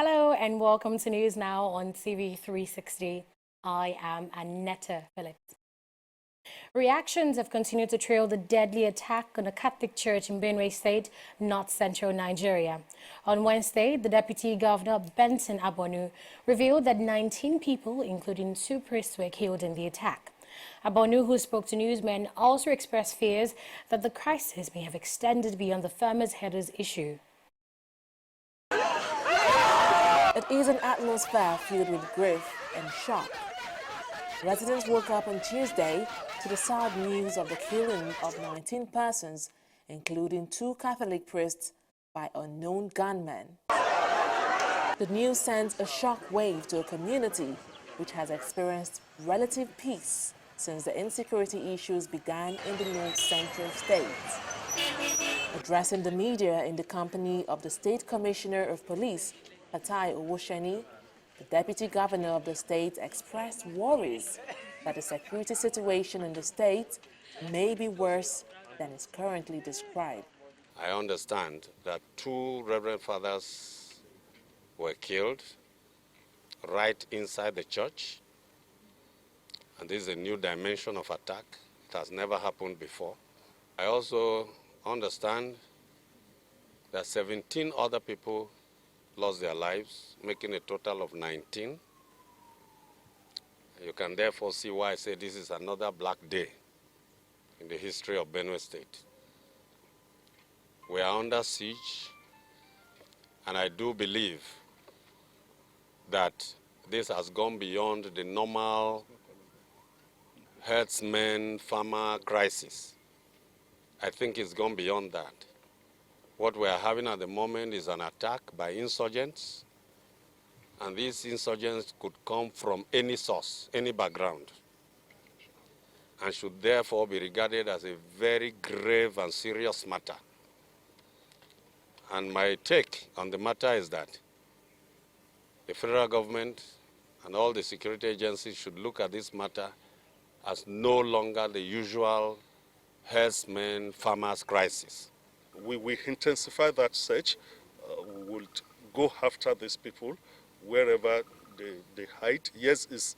Hello and welcome to News Now on TV360. I am Annetta Phillips. Reactions have continued to trail the deadly attack on a Catholic church in Benue State, north-central Nigeria. On Wednesday, the Deputy Governor Benson Abonu revealed that 19 people, including 2 priests, were killed in the attack. Abonu, who spoke to newsmen, also expressed fears that the crisis may have extended beyond the farmers' headers issue. It is an atmosphere filled with grief and shock. Residents woke up on Tuesday to the sad news of the killing of 19 persons, including 2 Catholic priests, by unknown gunmen. The news sends a shock wave to a community which has experienced relative peace since the insecurity issues began in the north-central states. Addressing the media in the company of the State Commissioner of Police, Fatai Owosheni, the Deputy Governor of the state expressed worries that the security situation in the state may be worse than is currently described. I understand that 2 Reverend Fathers were killed right inside the church, and this is a new dimension of attack. It has never happened before. I also understand that 17 other people lost their lives, making a total of 19. You can therefore see why I say this is another black day in the history of Benue State. We are under siege, and I do believe that this has gone beyond the normal herdsman, farmer crisis. I think it's gone beyond that. What we are having at the moment is an attack by insurgents, and these insurgents could come from any source, any background, and should therefore be regarded as a very grave and serious matter. And my take on the matter is that the federal government and all the security agencies should look at this matter as no longer the usual herdsmen, farmers crisis. We will intensify that search. We will go after these people wherever they hide. Yes, it's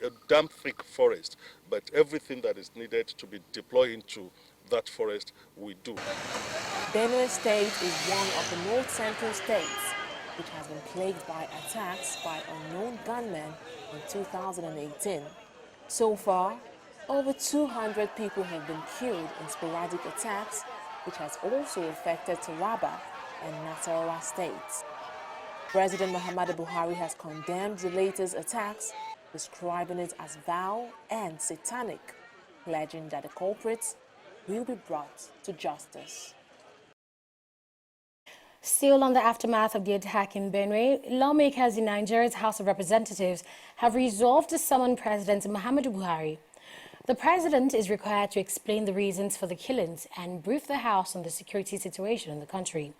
a damn thick forest, but everything that is needed to be deployed into that forest, we do. Benue State is one of the north-central states which has been plagued by attacks by unknown gunmen in 2018. So far, over 200 people have been killed in sporadic attacks, which has also affected Taraba and Nasarawa states. President Muhammadu Buhari has condemned the latest attacks, describing it as vile and satanic, pledging that the culprits will be brought to justice. Still on the aftermath of the attack in Benue, lawmakers in Nigeria's House of Representatives have resolved to summon President Muhammadu Buhari. The president is required to explain the reasons for the killings and brief the House on the security situation in the country.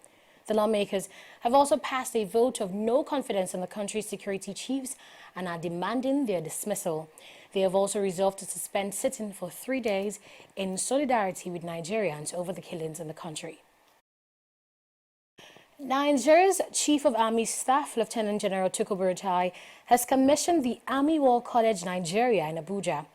The lawmakers have also passed a vote of no confidence in the country's security chiefs and are demanding their dismissal. They have also resolved to suspend sitting for 3 days in solidarity with Nigerians over the killings in the country. Nigeria's Chief of Army Staff, Lieutenant General Tukur Buratai, has commissioned the Army War College Nigeria in Abuja.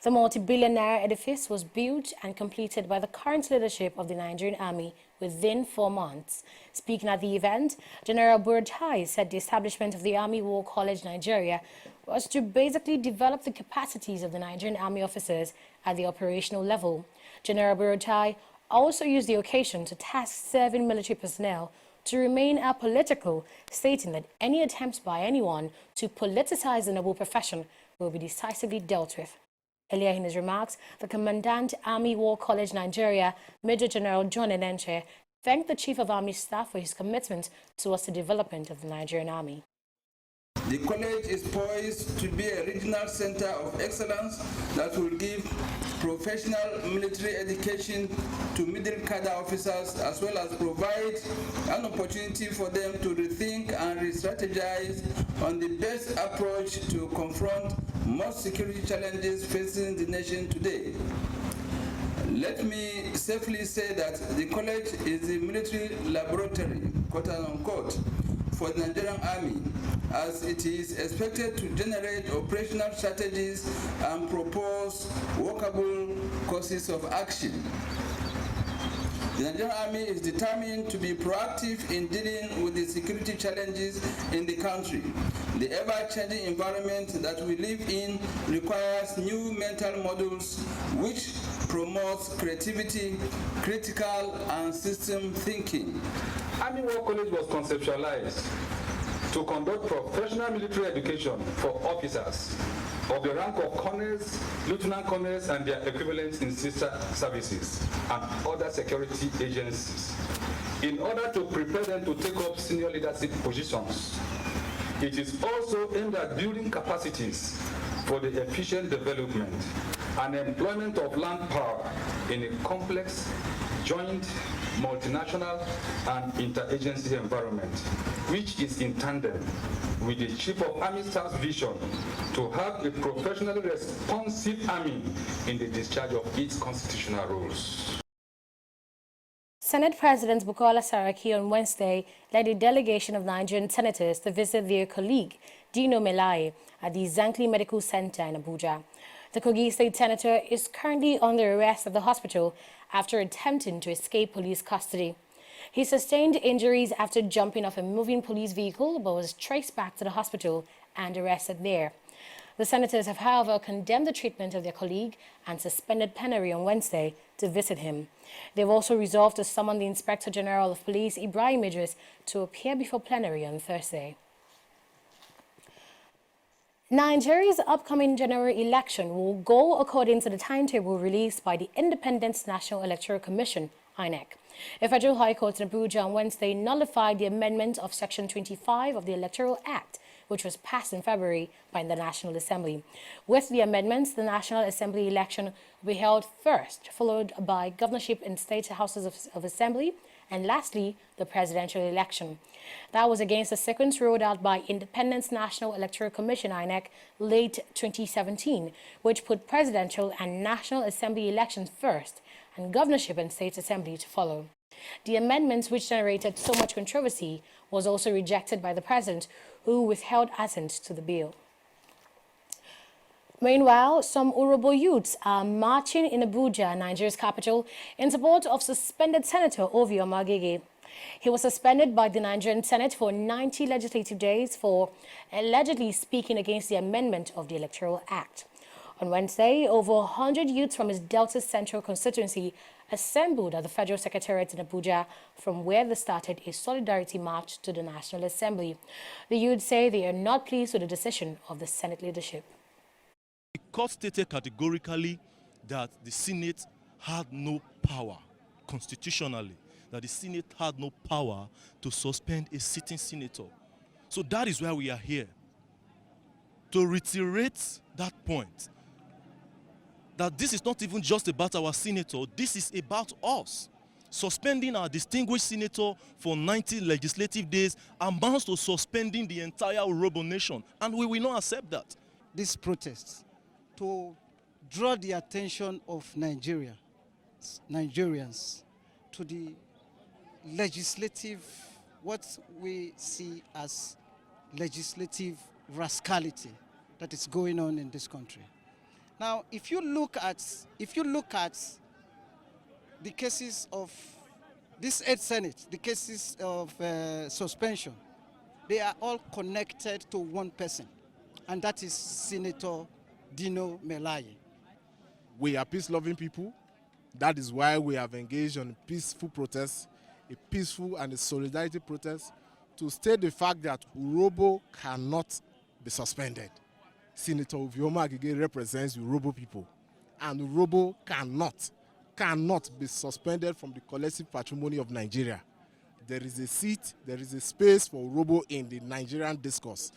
The multi-billion naira edifice was built and completed by the current leadership of the Nigerian Army within 4 months. Speaking at the event, General Buratai said the establishment of the Army War College Nigeria was to basically develop the capacities of the Nigerian Army officers at the operational level. General Buratai also used the occasion to task serving military personnel to remain apolitical, stating that any attempts by anyone to politicize the noble profession will be decisively dealt with. Earlier in his remarks, the Commandant Army War College Nigeria, Major General John Enenche, thanked the Chief of Army Staff for his commitment towards the development of the Nigerian Army. The college is poised to be a regional center of excellence that will give professional military education to middle cadre officers, as well as provide an opportunity for them to rethink and re-strategize on the best approach to confront most security challenges facing the nation today. Let me safely say that the college is the military laboratory, quote unquote, for the Nigerian Army, as it is expected to generate operational strategies and propose workable courses of action. The Nigerian Army is determined to be proactive in dealing with the security challenges in the country. The ever-changing environment that we live in requires new mental models which promotes creativity, critical and system thinking. Army War College was conceptualized to conduct professional military education for officers of the rank of colonels, lieutenant colonels, and their equivalents in sister services and other security agencies, in order to prepare them to take up senior leadership positions. It is also aimed at building capacities for the efficient development and employment of land power in a complex, joint, multinational, and interagency environment, which is in tandem with the Chief of Army Staff's vision to have a professionally responsive army in the discharge of its constitutional roles. Senate President Bukola Saraki on Wednesday led a delegation of Nigerian senators to visit their colleague, Dino Melaye, at the Zankli Medical Center in Abuja. The Kogi State Senator is currently under arrest at the hospital after attempting to escape police custody. He sustained injuries after jumping off a moving police vehicle but was traced back to the hospital and arrested there. The senators have, however, condemned the treatment of their colleague and suspended plenary on Wednesday to visit him. They've also resolved to summon the Inspector General of Police, Ibrahim Idris, to appear before plenary on Thursday. Nigeria's upcoming general election will go according to the timetable released by the Independent National Electoral Commission, INEC. A federal high court in Abuja on Wednesday nullified the amendment of Section 25 of the Electoral Act, which was passed in February by the National Assembly. With the amendments, the National Assembly election will be held first, followed by governorship and state houses of assembly, and lastly, the presidential election. That was against the sequence rolled out by Independent National Electoral Commission, INEC, late 2017, which put presidential and National Assembly elections first and governorship and state assembly to follow. The amendments, which generated so much controversy, was also rejected by the president, who withheld assent to the bill. Meanwhile, some Urhobo youths are marching in Abuja, Nigeria's capital, in support of suspended Senator Ovie Omagege. He was suspended by the Nigerian Senate for 90 legislative days for allegedly speaking against the amendment of the Electoral Act. On Wednesday, over 100 youths from his Delta Central constituency assembled at the Federal Secretariat in Abuja, from where they started a solidarity march to the National Assembly. The youths say they are not pleased with the decision of the Senate leadership. The court stated categorically that the Senate had no power constitutionally, that the Senate had no power to suspend a sitting senator. So that is why we are here, to reiterate that point, that this is not even just about our senator, this is about us. Suspending our distinguished senator for 90 legislative days amounts to suspending the entire Urhobo nation, and we will not accept that. This protest to draw the attention of Nigerians to the legislative, what we see as legislative rascality that is going on in this country. Now, if you look at the cases of this 8th Senate, the cases of suspension, they are all connected to one person, and that is Senator Dino Melaye. We are peace-loving people. That is why we have engaged on peaceful protests, a peaceful and a solidarity protest, to state the fact that Urhobo cannot be suspended. Senator Ovie Omagege represents Urhobo people, and Urhobo cannot be suspended from the collective patrimony of Nigeria. There is a seat, there is a space for Urhobo in the Nigerian discourse,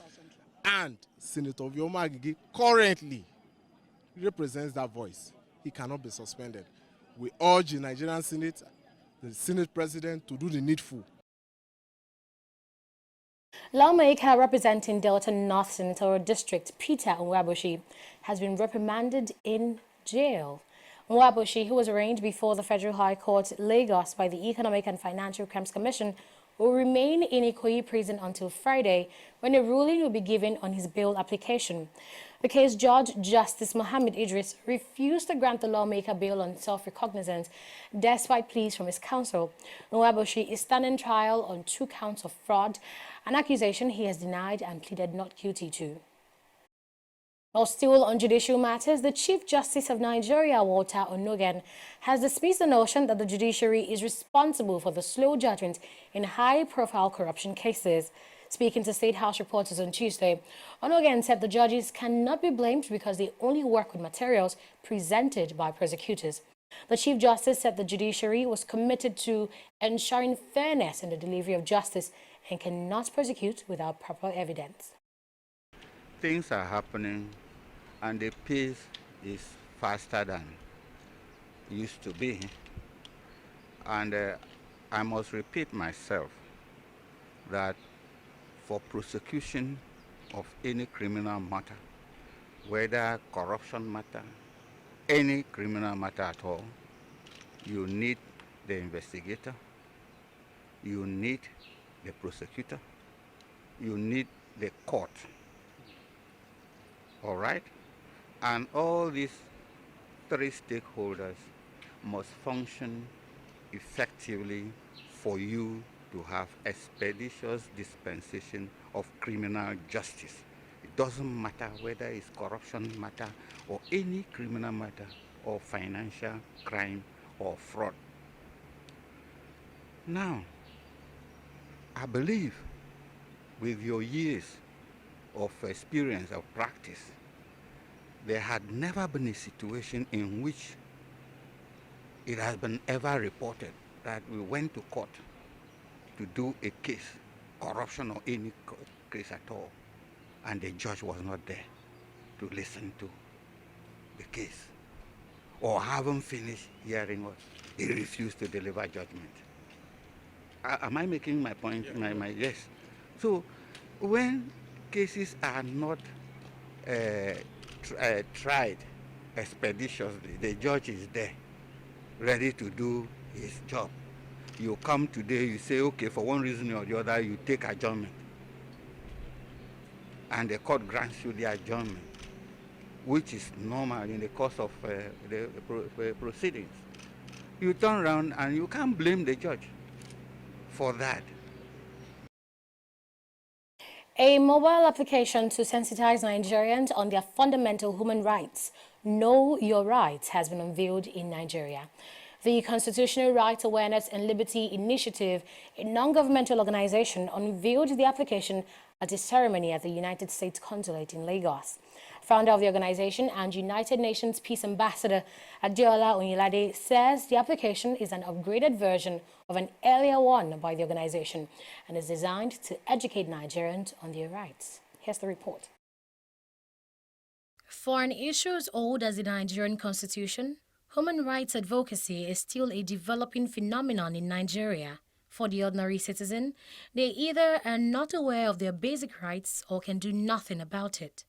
and Senator Ovie Omagege currently represents that voice. He cannot be suspended. We urge the Nigerian Senate, the Senate President, to do the needful. Lawmaker representing Delta North Senatorial District, Peter Nwaboshi, has been reprimanded in jail. Nwaboshi, who was arraigned before the Federal High Court, Lagos, by the Economic and Financial Crimes Commission, will remain in Ikoyi prison until Friday, when a ruling will be given on his bail application. The case Judge Justice Mohammed Idris refused to grant the lawmaker bail on self-recognizance despite pleas from his counsel. Nwaboshi is standing trial on 2 counts of fraud, an accusation he has denied and pleaded not guilty to. While still on judicial matters, the Chief Justice of Nigeria, Walter Onogen, has dismissed the notion that the judiciary is responsible for the slow judgment in high-profile corruption cases. Speaking to State House reporters on Tuesday, Onogen said the judges cannot be blamed because they only work with materials presented by prosecutors. The Chief Justice said the judiciary was committed to ensuring fairness in the delivery of justice and cannot prosecute without proper evidence. Things are happening and the pace is faster than it used to be. And I must repeat myself that for prosecution of any criminal matter, whether corruption matter, any criminal matter at all, you need the investigator, you need the prosecutor, you need the court. All right? And all these 3 stakeholders must function effectively for you to have expeditious dispensation of criminal justice. It doesn't matter whether it's corruption matter or any criminal matter or financial crime or fraud. Now, I believe with your years of experience, of practice, there had never been a situation in which it has been ever reported that we went to court to do a case, corruption or any case at all, and the judge was not there to listen to the case, or haven't finished hearing us, he refused to deliver judgment. Am I making my point? Yeah. Yes. So when cases are not tried expeditiously, the judge is there, ready to do his job. You come today, you say, okay, for one reason or the other, you take adjournment. And the court grants you the adjournment, which is normal in the course of the proceedings. You turn around and you can't blame the judge for that. A mobile application to sensitize Nigerians on their fundamental human rights, Know Your Rights, has been unveiled in Nigeria. The Constitutional Rights Awareness and Liberty Initiative, a non-governmental organization, unveiled the application at a ceremony at the United States Consulate in Lagos. Founder of the organization and United Nations Peace Ambassador Adeola Oyinlade says the application is an upgraded version of an earlier one by the organization and is designed to educate Nigerians on their rights. Here's the report. For an issue as old as the Nigerian Constitution, human rights advocacy is still a developing phenomenon in Nigeria. For the ordinary citizen, they either are not aware of their basic rights or can do nothing about it.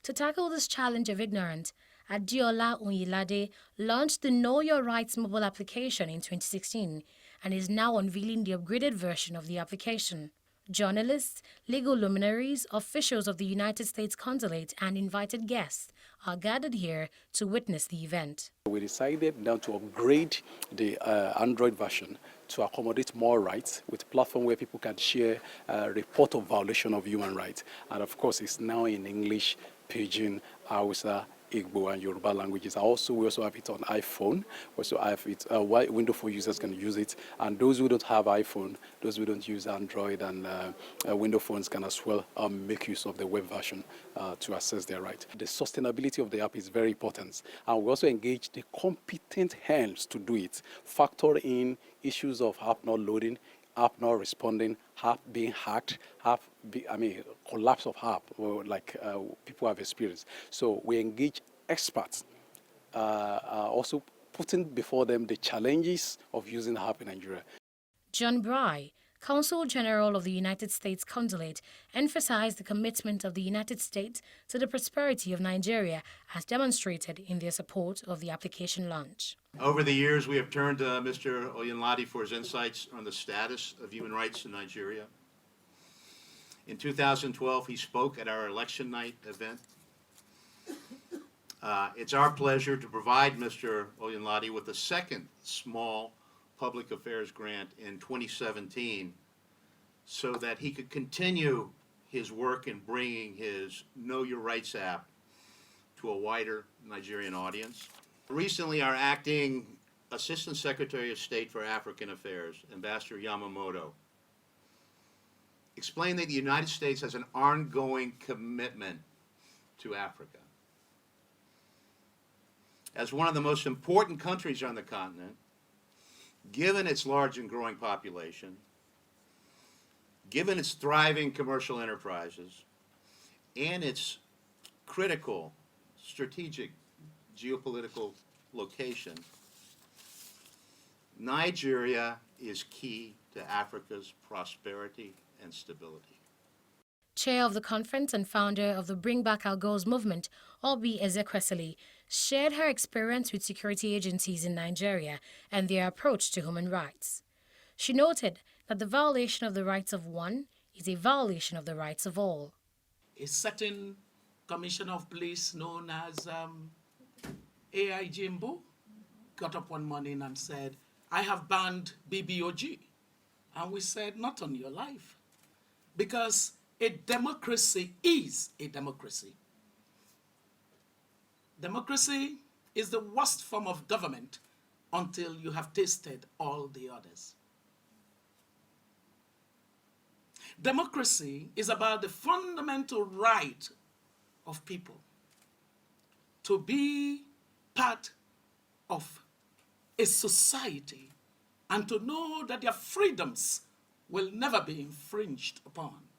To tackle this challenge of ignorance, Adeola Oyinlade launched the Know Your Rights mobile application in 2016 and is now unveiling the upgraded version of the application. Journalists, legal luminaries, officials of the United States Consulate, and invited guests are gathered here to witness the event. We decided now to upgrade the Android version to accommodate more rights with a platform where people can share report of violation of human rights. And of course, it's now in English, Pidgin, Hausa, Igbo, and Yoruba languages. We also have it on iPhone. We also have it, window phone users can use it. And those who don't have iPhone, those who don't use Android and window phones can as well make use of the web version to access their right. The sustainability of the app is very important. And we also engage the competent hands to do it. Factor in issues of app not loading, app not responding, app being hacked, collapse of app, like people have experienced. So we engage experts, also putting before them the challenges of using the app in Nigeria. John Bry, Consul General of the United States Consulate emphasized the commitment of the United States to the prosperity of Nigeria as demonstrated in their support of the application launch. Over the years, we have turned to Mr. Oyinlade for his insights on the status of human rights in Nigeria. In 2012, he spoke at our election night event. It's our pleasure to provide Mr. Oyinlade with a second small public affairs grant in 2017 so that he could continue his work in bringing his Know Your Rights app to a wider Nigerian audience. Recently, our acting Assistant Secretary of State for African Affairs, Ambassador Yamamoto, explained that the United States has an ongoing commitment to Africa. As one of the most important countries on the continent, given its large and growing population, given its thriving commercial enterprises, and its critical strategic geopolitical location, Nigeria is key to Africa's prosperity and stability. Chair of the conference and founder of the Bring Back Our Girls movement, Obi Ezekwesili, shared her experience with security agencies in Nigeria and their approach to human rights. She noted that the violation of the rights of one is a violation of the rights of all. A certain commissioner of police known as AI Jimbo got up one morning and said, "I have banned BBOG." And we said, "Not on your life." Because a democracy is a democracy. Democracy is the worst form of government until you have tasted all the others. Democracy is about the fundamental right of people to be part of a society and to know that their freedoms will never be infringed upon.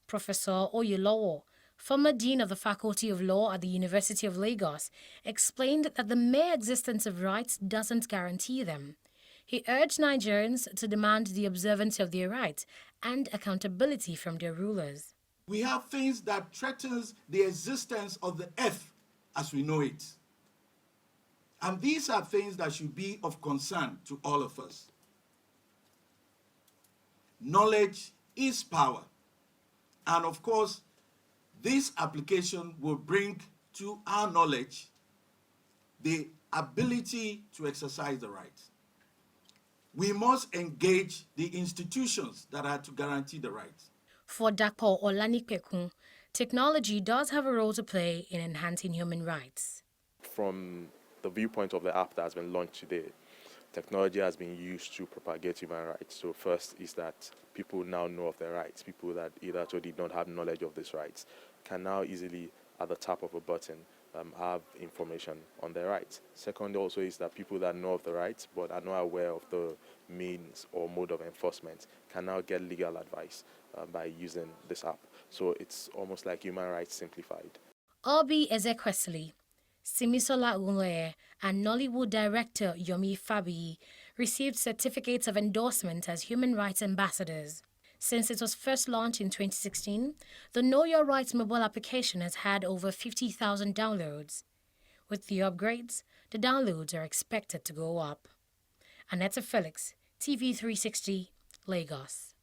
Professor Oyolowo, former Dean of the Faculty of Law at the University of Lagos, explained that the mere existence of rights doesn't guarantee them. He urged Nigerians to demand the observance of their rights and accountability from their rulers. We have things that threatens the existence of the earth as we know it. And these are things that should be of concern to all of us. Knowledge is power. And of course, this application will bring to our knowledge the ability to exercise the rights. We must engage the institutions that are to guarantee the rights. For Dakpo Olanikpekun, technology does have a role to play in enhancing human rights. From the viewpoint of the app that has been launched today, technology has been used to propagate human rights. So first is that people now know of their rights. People that either did not have knowledge of these rights can now easily, at the tap of a button, have information on their rights. Second also is that people that know of the rights but are not aware of the means or mode of enforcement can now get legal advice by using this app. So it's almost like human rights simplified. Obi Ezekwesili, Simisola Unwe, and Nollywood director Yomi Fabiyi received certificates of endorsement as human rights ambassadors. Since it was first launched in 2016, the Know Your Rights mobile application has had over 50,000 downloads. With the upgrades, the downloads are expected to go up. Annetta Felix, TV360, Lagos.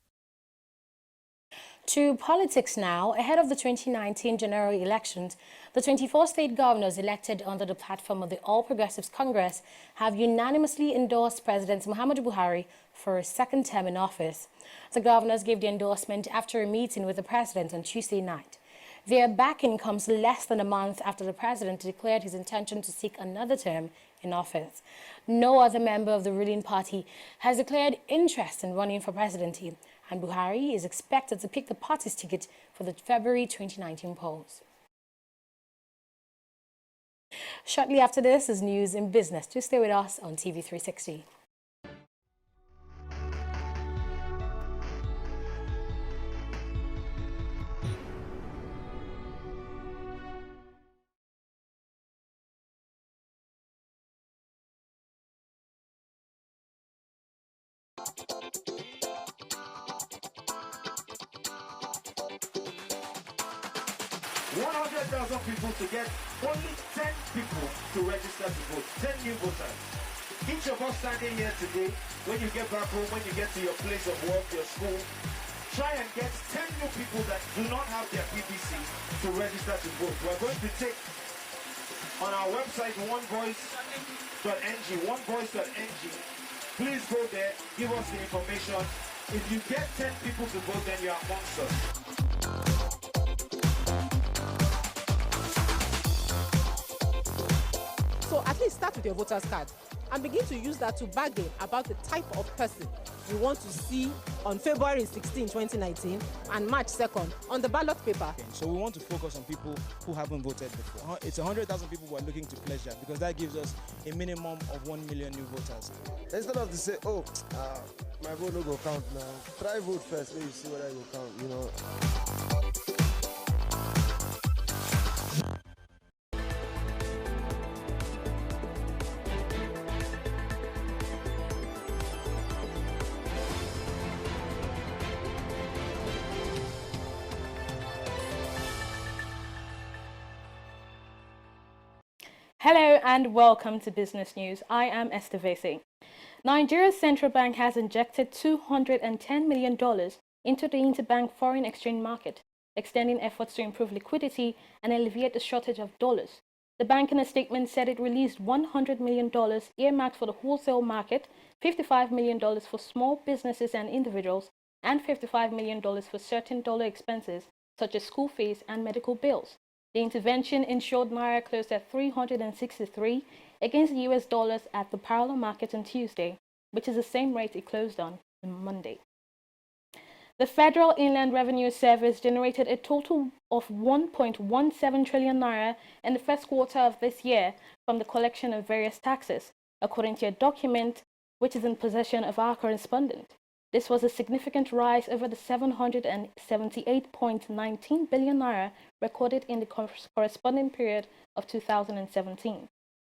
To politics now. Ahead of the 2019 general elections, the 24 state governors elected under the platform of the All Progressives Congress have unanimously endorsed President Muhammadu Buhari for a second term in office. The governors gave the endorsement after a meeting with the president on Tuesday night. Their backing comes less than a month after the president declared his intention to seek another term in office. No other member of the ruling party has declared interest in running for presidency, and Buhari is expected to pick the party's ticket for the February 2019 polls. Shortly after this is news in business. Do stay with us on TV360. 100,000 people to get only 10 people to register to vote, 10 new voters. Each of us standing here today, when you get back home, when you get to your place of work, your school, try and get 10 new people that do not have their PPC to register to vote. We're going to take on our website, onevoice.ng. Please go there, give us the information. If you get 10 people to vote, then you're amongst us. So at least start with your voter's card and begin to use that to bargain about the type of person you want to see on February 16, 2019 and March 2nd on the ballot paper. So we want to focus on people who haven't voted before. It's 100,000 people who are looking to pledge that because that gives us a minimum of 1 million new voters. Instead of to say, my vote no go count now, try vote first, maybe you see whether it will count, you know. Hello and welcome to Business News. I am Esther Vese. Nigeria's central bank has injected $210 million into the interbank foreign exchange market, extending efforts to improve liquidity and alleviate the shortage of dollars. The bank in a statement said it released $100 million earmarked for the wholesale market, $55 million for small businesses and individuals, and $55 million for certain dollar expenses such as school fees and medical bills. The intervention ensured Naira closed at 363 against the US dollars at the parallel market on Tuesday, which is the same rate it closed on Monday. The Federal Inland Revenue Service generated a total of 1.17 trillion Naira in the first quarter of this year from the collection of various taxes, according to a document which is in possession of our correspondent. This was a significant rise over the 778.19 billion Naira recorded in the corresponding period of 2017.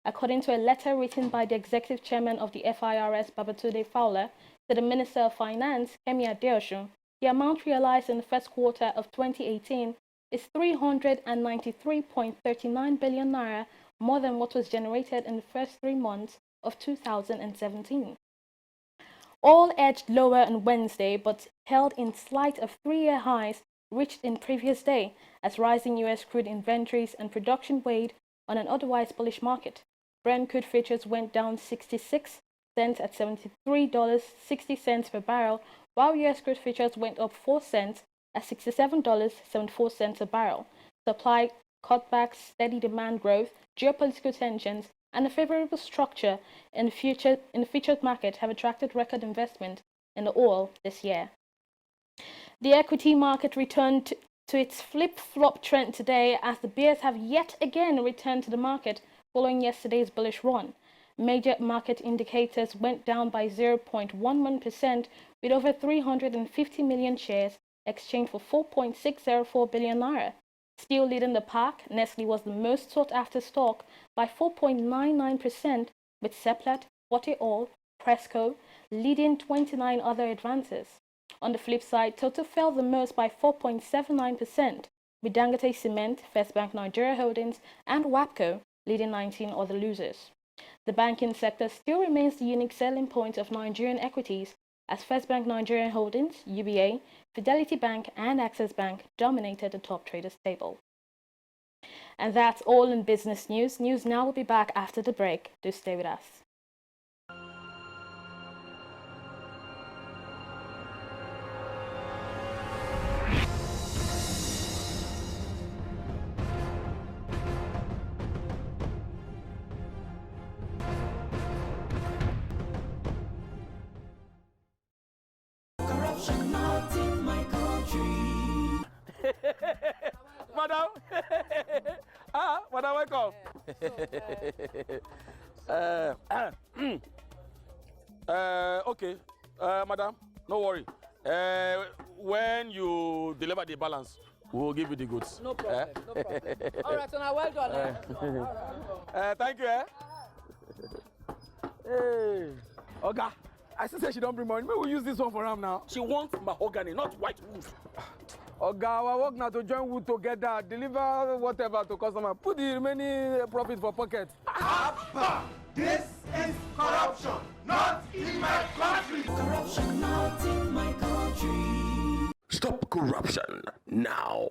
According to a letter written by the executive chairman of the FIRS, Babatunde Fowler, to the Minister of Finance, Kemi Adeosun, the amount realized in the first quarter of 2018 is 393.39 billion Naira, more than what was generated in the first 3 months of 2017. Oil edged lower on Wednesday, but held in spite of 3-year highs reached in previous day as rising U.S. crude inventories and production weighed on an otherwise bullish market. Brent crude futures went down 66 cents at $73.60 per barrel, while U.S. crude futures went up 4 cents at $67.74 a barrel. Supply cutbacks, steady demand growth, geopolitical tensions, and a favorable structure in the featured market have attracted record investment in the oil this year. The equity market returned to its flip-flop trend today as the bears have yet again returned to the market following yesterday's bullish run. Major market indicators went down by 0.11% with over 350 million shares exchanged for 4.604 billion naira. Still leading the pack, Nestle was the most sought-after stock by 4.99%, with Seplat, Forte Oil, Presco leading 29 other advances. On the flip side, Total fell the most by 4.79%, with Dangote Cement, First Bank Nigeria Holdings, and WAPCO leading 19 other losers. The banking sector still remains the unique selling point of Nigerian equities, as First Bank Nigeria Holdings, UBA, Fidelity Bank, and Access Bank dominated the top traders table. And that's all in business news. News Now will be back after the break. Do stay with us. Corruption not in my country. Madam, madam, welcome. Okay, madam, no worry. When you deliver the balance, we will give you the goods. No problem, no problem. All right, so now well done. Thank you. Hey, Oga, I still say she don't bring money. Maybe we use this one for him now. She wants mahogany, not white wood. Oga, our work now to join wood together, deliver whatever to customer, put the remaining profit for pocket. Abba, this is corruption, not in my country. Corruption not in my country. Stop corruption now.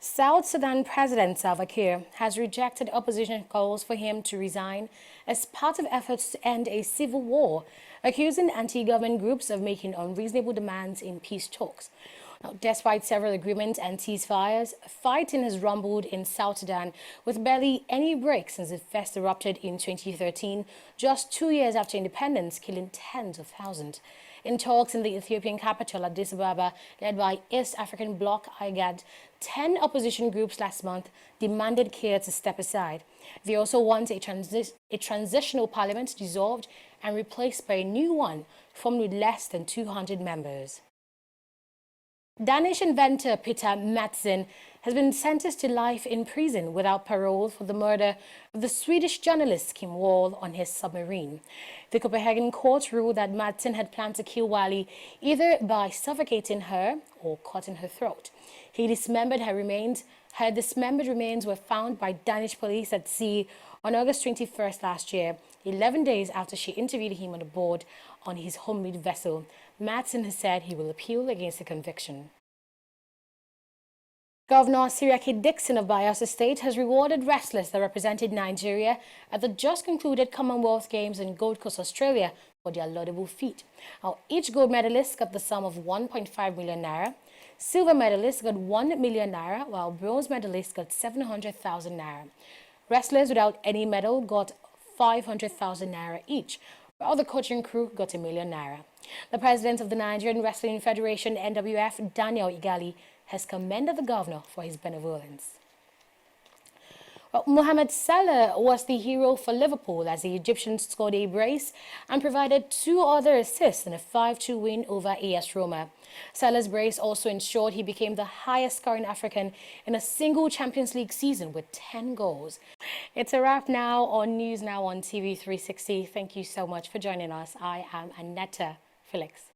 South Sudan President Salva Kiir has rejected opposition calls for him to resign as part of efforts to end a civil war, accusing anti-government groups of making unreasonable demands in peace talks. Now, despite several agreements and ceasefires, fighting has rumbled in South Sudan with barely any break since it first erupted in 2013, just 2 years after independence, killing tens of thousands. In talks in the Ethiopian capital, Addis Ababa, led by East African Bloc IGAD, 10 opposition groups last month demanded Kiir to step aside. They also want a transitional parliament dissolved and replaced by a new one formed with less than 200 members. Danish inventor Peter Madsen has been sentenced to life in prison without parole for the murder of the Swedish journalist Kim Wall on his submarine. The Copenhagen court ruled that Madsen had planned to kill Wally either by suffocating her or cutting her throat. He dismembered her remains. Her dismembered remains were found by Danish police at sea on August 21st last year, 11 days after she interviewed him on board on his homemade vessel. Madsen has said he will appeal against the conviction. Governor Siriake Dixon of Bayelsa State has rewarded wrestlers that represented Nigeria at the just concluded Commonwealth Games in Gold Coast, Australia for their laudable feat. Now, each gold medalist got the sum of 1.5 million naira. Silver medalist got 1 million naira, while bronze medalist got 700,000 naira. Wrestlers without any medal got 500,000 naira each, while the coaching crew got 1 million naira. The president of the Nigerian Wrestling Federation, NWF, Daniel Igali, has commended the governor for his benevolence. Well, Mohamed Salah was the hero for Liverpool as the Egyptians scored a brace and provided 2 other assists in a 5-2 win over AS Roma. Salah's brace also ensured he became the highest scoring African in a single Champions League season with 10 goals. It's a wrap now on News Now on TV360. Thank you so much for joining us. I am Annetta Felix.